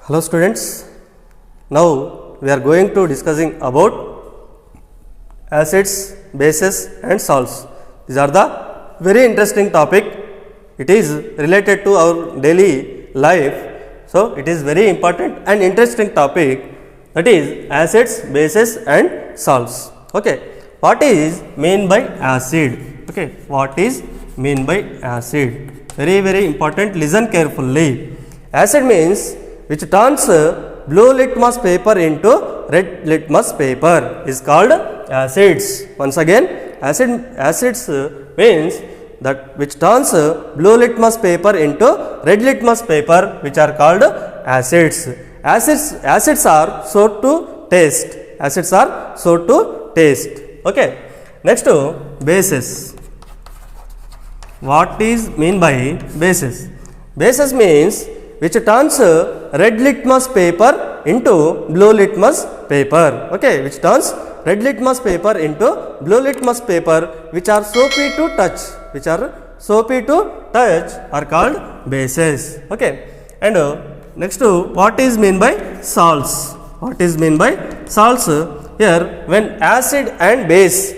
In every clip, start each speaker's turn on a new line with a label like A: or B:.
A: Hello students, now we are going to discussing about acids, bases and salts. These are the very interesting topic. It is related to our daily life. So, it is very important and interesting topic, that is acids, bases and salts. Okay. What is mean by acid? Okay. What is mean by acid? Very important, listen carefully. Acid means which turns blue litmus paper into red litmus paper is called acids. Once again, acids means that which turns blue litmus paper into red litmus paper, which are called acids. Acids are sour to taste. Acids are sour to taste. Okay. Next to bases. What is mean by bases? Bases means which turns red litmus paper into blue litmus paper. Okay, which turns red litmus paper into blue litmus paper, which are soapy to touch. Which are soapy to touch are called bases. Okay, and next to what is mean by salts? What is mean by salts? Here, when acid and base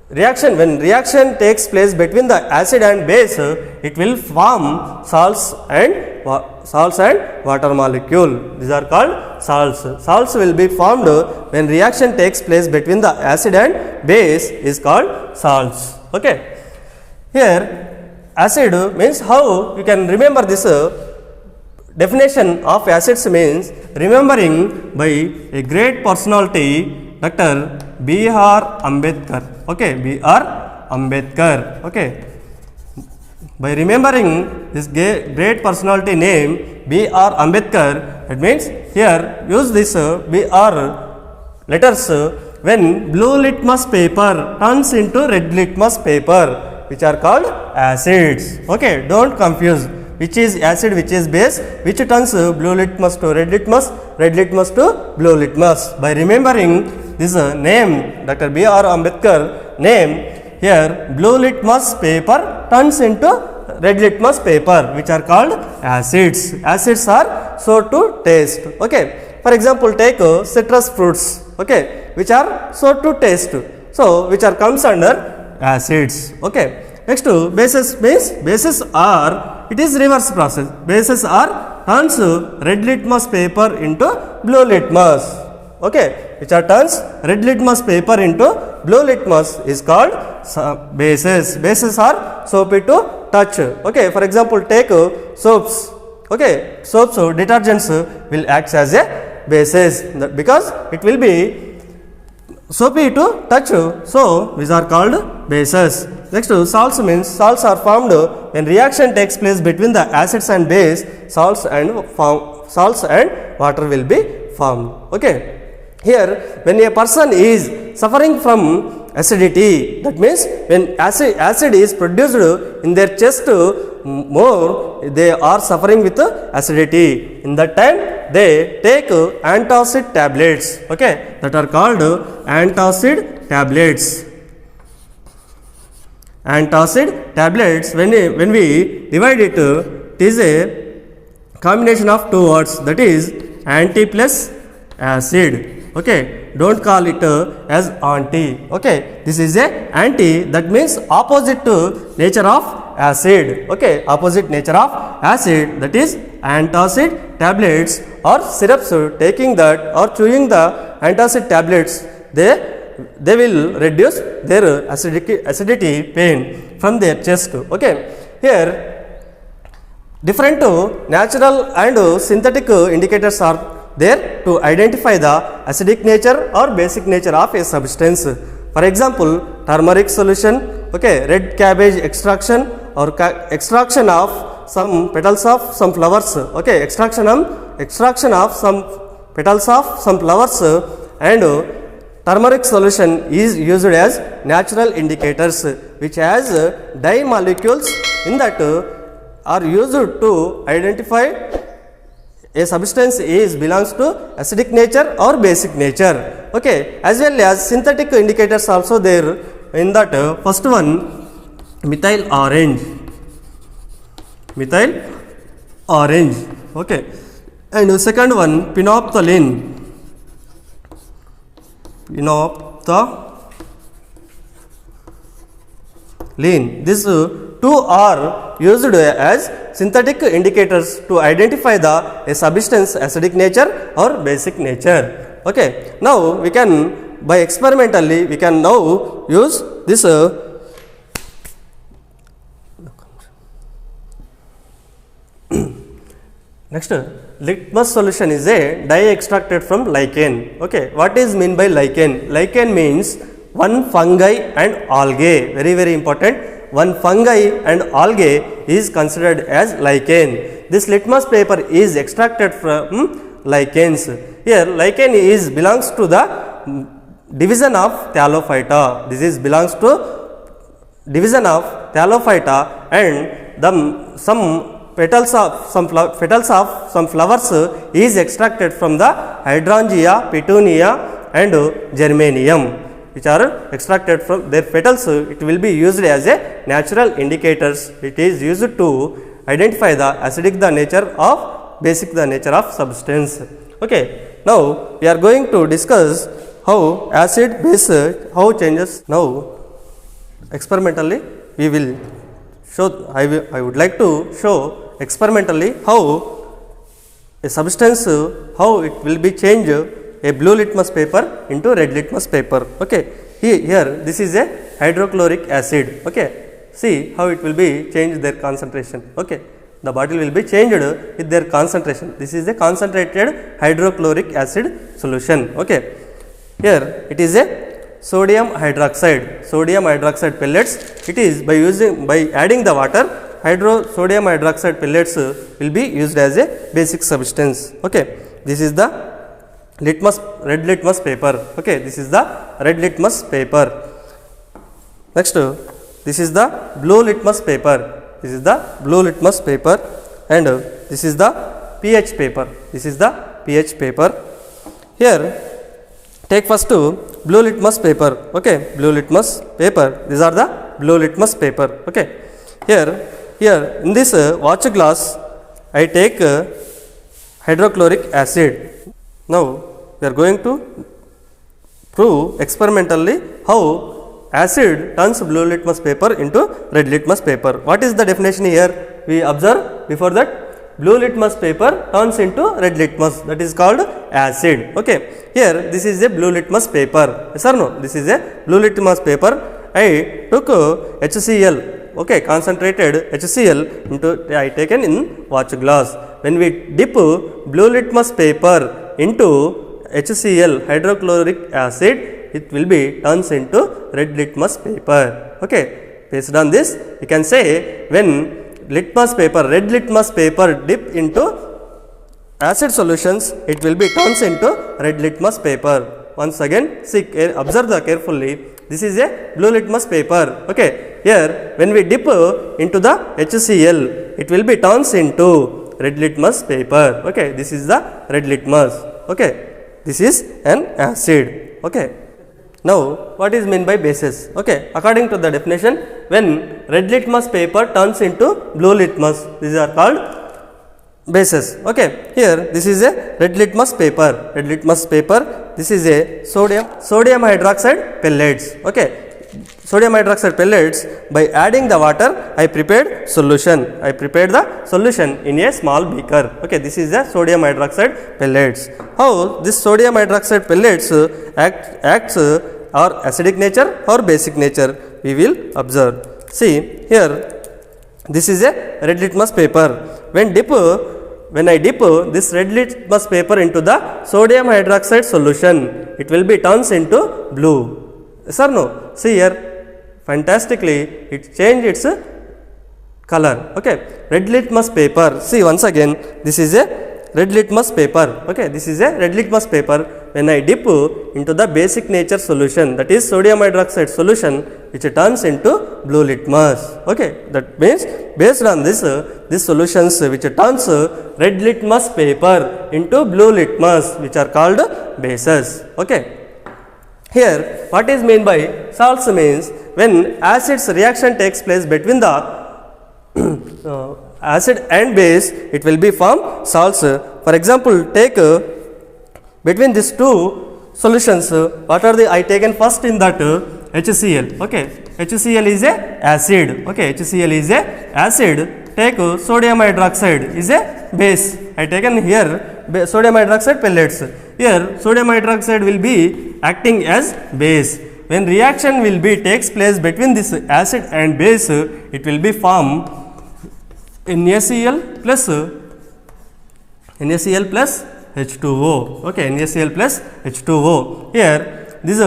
A: when reaction takes place between the acid and base, it will form salts and water molecule. These are called salts. Salts will be formed when reaction takes place between the acid and base is called salts. Okay. Here acid means, how you can remember this definition of acids means remembering by a great personality, Dr. B.R. Ambedkar. Okay, B.R. Ambedkar. Okay. By remembering this great personality name B.R. Ambedkar, it means here use this B.R. letters when blue litmus paper turns into red litmus paper, which are called acids. Okay, don't confuse which is acid, which is base, which turns blue litmus to red litmus to blue litmus. By remembering this name, Dr. B.R. Ambedkar name, here blue litmus paper turns into red litmus paper, which are called acids. Acids are sour to taste. Okay. For example, take citrus fruits, okay, which are sour to taste. So, which are comes under acids. Okay. Next to bases means bases are, it is reverse process. Bases are turns red litmus paper into blue litmus. Okay, which are turns red litmus paper into blue litmus is called bases. Bases are soapy to touch. Okay, for example, take soaps. Okay, soaps, detergents will act as a bases because it will be soapy to touch. So, these are called bases. Next to salts means salts are formed when reaction takes place between the acids and base. Salts and water will be formed. Okay. Here, when a person is suffering from acidity, that means when acid is produced in their chest more, they are suffering with acidity. In that time, they take antacid tablets. Okay, that are called antacid tablets. Antacid tablets, when we divide it, it is a combination of two words, that is anti plus acid. Okay, don't call it as anti. Okay, this is a anti, that means opposite to nature of acid. Okay, opposite nature of acid, that is antacid tablets or syrups. Taking that or chewing the antacid tablets, they will reduce their acidity pain from their chest. Okay, here different natural and synthetic indicators are there to identify the acidic nature or basic nature of a substance. For example, turmeric solution, okay, red cabbage extraction or extraction of some petals of some flowers, okay, extraction of some petals of some flowers, and turmeric solution is used as natural indicators, which has dye molecules in that are used to identify a substance belongs to acidic nature or basic nature. Okay, as well as synthetic indicators also there. In that first one, methyl orange. Okay, and second one, phenolphthalein. These two are used as synthetic indicators to identify a substance acidic nature or basic nature. Okay, now we can, by experimentally we can now use this next, litmus solution is a dye extracted from lichen. Okay, what is mean by lichen? Lichen means one fungi and algae. Very, very important. One fungi and algae is considered as lichen. This litmus paper is extracted from lichens. Here, lichen is belongs to the division of Thallophyta. This is belongs to division of Thallophyta, and some petals of some flowers is extracted from the hydrangea, petunia and geranium, which are extracted from their petals. It will be used as a natural indicators. It is used to identify the acidic the nature of, basic the nature of substance. Okay, now we are going to discuss how acid base how changes. Now experimentally we will show, I would like to show experimentally how a substance, how it will be changed a blue litmus paper into red litmus paper. Okay, here this is a hydrochloric acid. Okay, see how it will be changed their concentration. Okay, the bottle will be changed with their concentration. This is a concentrated hydrochloric acid solution. Okay, here it is a sodium hydroxide pellets. It is by adding the water, sodium hydroxide pellets will be used as a basic substance. Okay, this is the red litmus paper. Okay, this is the red litmus paper. Next, this is the blue litmus paper. This is the blue litmus paper, and this is the pH paper. This is the pH paper. Here, take first blue litmus paper. Okay, blue litmus paper. These are the blue litmus paper. Okay, here in this watch glass, I take hydrochloric acid. Now we are going to prove experimentally how acid turns blue litmus paper into red litmus paper. What is the definition here? We observe before that blue litmus paper turns into red litmus, that is called acid. Okay, here this is a blue litmus paper. Yes or no? This is a blue litmus paper. I took HCl. Okay, concentrated HCl into, I taken in watch glass. When we dip blue litmus paper into HCl, hydrochloric acid, it will be turns into red litmus paper. Okay, based on this, you can say when red litmus paper dip into acid solutions, it will be turns into red litmus paper. Once again, see, observe the carefully. This is a blue litmus paper. Okay, here when we dip into the HCl, it will be turns into red litmus paper. Okay, this is the red litmus. Okay, this is an acid. Okay, now what is meant by bases? Okay, according to the definition, when red litmus paper turns into blue litmus, these are called bases. Okay, here this is a red litmus paper. This is a sodium hydroxide pellets. Okay, sodium hydroxide pellets, by adding the water, I prepared the solution in a small beaker. Okay, this is the sodium hydroxide pellets. How this sodium hydroxide pellets acts or acidic nature or basic nature, we will observe. See here, this is a red litmus paper. When I dip this red litmus paper into the sodium hydroxide solution, it will be turns into blue. Yes or no? See here, fantastically it changed its color. Okay, red litmus paper. See once again, this is a red litmus paper. Okay, this is a red litmus paper. When I dip into the basic nature solution, that is sodium hydroxide solution, which turns into blue litmus. Okay, that means based on this solutions which turns red litmus paper into blue litmus, which are called bases. Okay, here what is meant by salts means when acids reaction takes place between the acid and base, it will be form salts. For example, take between these two solutions, what are the I taken first in that HCl. Okay, HCl is a acid. Okay, HCl is a acid. Take sodium hydroxide is a base. I taken here sodium hydroxide pellets. Here sodium hydroxide will be acting as base. When reaction will be takes place between this acid and base, it will be form NaCl plus H2O. Okay, NaCl plus H2O. Here this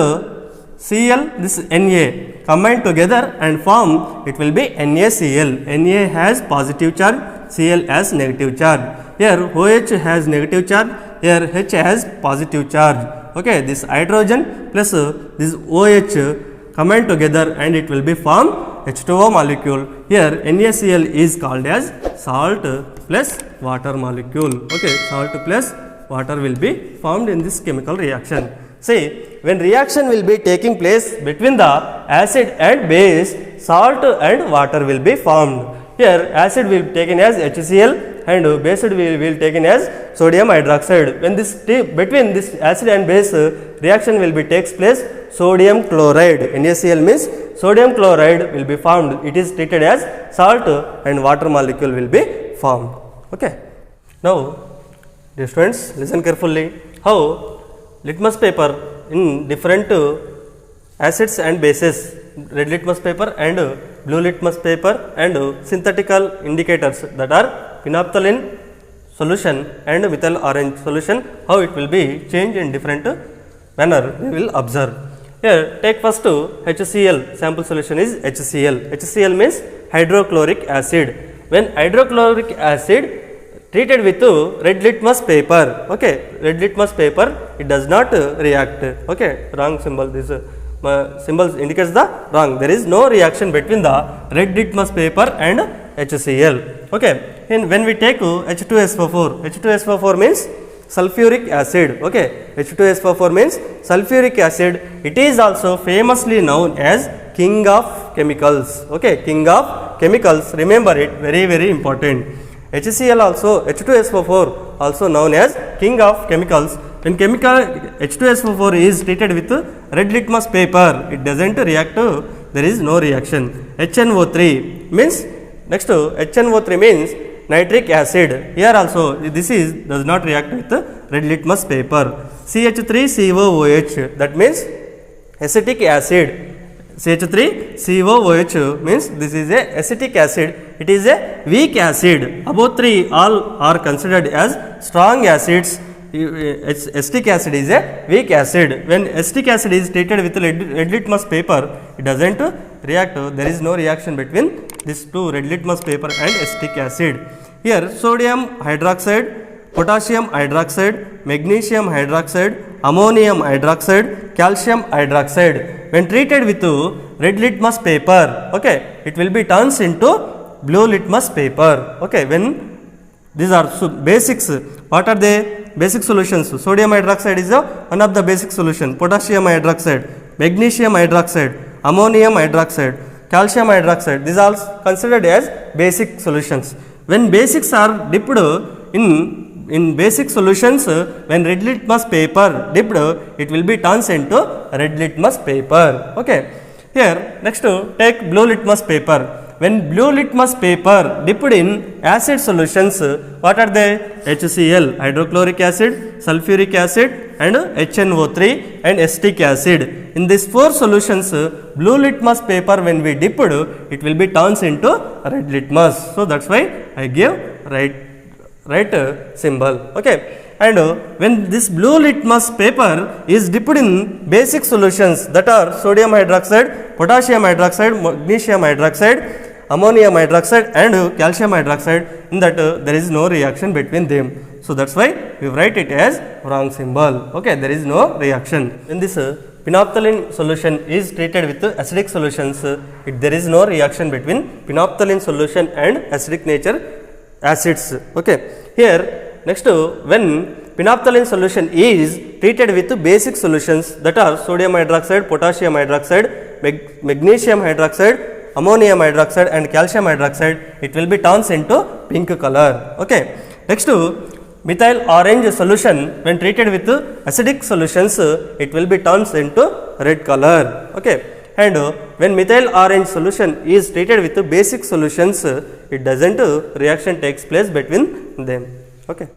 A: Cl, this Na combine together and form, it will be NaCl. Na has positive charge, Cl has negative charge. Here OH has negative charge, here H has positive charge. Okay, this hydrogen plus this OH combine together and it will be form H2O molecule. Here NaCl is called as salt plus water molecule. Okay, salt plus water will be formed in this chemical reaction. See, when reaction will be taking place between the acid and base, salt and water will be formed. Here acid will be taken as HCl and base will taken as sodium hydroxide. When this between this acid and base reaction will be takes place, sodium chloride, NaCl means sodium chloride will be formed. It is treated as salt and water molecule will be formed. Okay. Now, dear students, listen carefully how litmus paper in different acids and bases, red litmus paper and blue litmus paper and synthetical indicators, that are phenolphthalein solution and methyl orange solution, how it will be changed in different manner we will observe. Here take first HCl, sample solution is HCl. HCl means hydrochloric acid. When hydrochloric acid treated with red litmus paper, okay, red litmus paper, it does not react. Okay, wrong symbol, this symbols indicates the wrong. There is no reaction between the red litmus paper and HCl. Okay, and when we take H2SO4, H2SO4 means sulfuric acid. Okay, H2SO4 means sulfuric acid. It is also famously known as king of chemicals. Okay, king of chemicals, remember it, very very important. HCl also, H2SO4 also known as king of chemicals. When chemical H2SO4 is treated with red litmus paper, it doesn't react, there is no reaction. HNO3 means, next HNO3 means nitric acid. Here also this is does not react with red litmus paper. CH3COOH, that means acetic acid. CH3COOH means this is a acetic acid. It is a weak acid. Above 3 all are considered as strong acids. Acetic acid is a weak acid. When acetic acid is treated with red litmus paper, it doesn't react. There is no reaction between these two, red litmus paper and acetic acid. Here sodium hydroxide, potassium hydroxide, magnesium hydroxide, ammonium hydroxide, calcium hydroxide, when treated with red litmus paper, okay, it will be turned into blue litmus paper. Okay, when these are basics, what are they? Basic solutions. Sodium hydroxide is one of the basic solution. Potassium hydroxide, magnesium hydroxide, ammonium hydroxide, calcium hydroxide, these are considered as basic solutions. When basics are dipped in basic solutions, when red litmus paper dipped, it will be turned into red litmus paper. Okay. Here next take blue litmus paper. When blue litmus paper dipped in acid solutions, what are they? HCl, hydrochloric acid, sulfuric acid and HNO3 and acetic acid. In these four solutions, blue litmus paper when we dipped, it will be turned into red litmus. So that's why I give right symbol. Okay. And when this blue litmus paper is dipped in basic solutions, that are sodium hydroxide, potassium hydroxide, magnesium hydroxide, ammonium hydroxide and calcium hydroxide, in that there is no reaction between them. So that's why we write it as wrong symbol. Okay, there is no reaction. When this phenolphthalein solution is treated with acidic solutions, there is no reaction between phenolphthalein solution and acidic nature acids. Okay. Here next, when phenolphthalein solution is treated with basic solutions, that are sodium hydroxide, potassium hydroxide, magnesium hydroxide, ammonium hydroxide and calcium hydroxide, it will be turns into pink color. Okay. Next, methyl orange solution when treated with acidic solutions, it will be turns into red color. Okay. And when methyl orange solution is treated with basic solutions, it doesn't reaction takes place between them. Okay.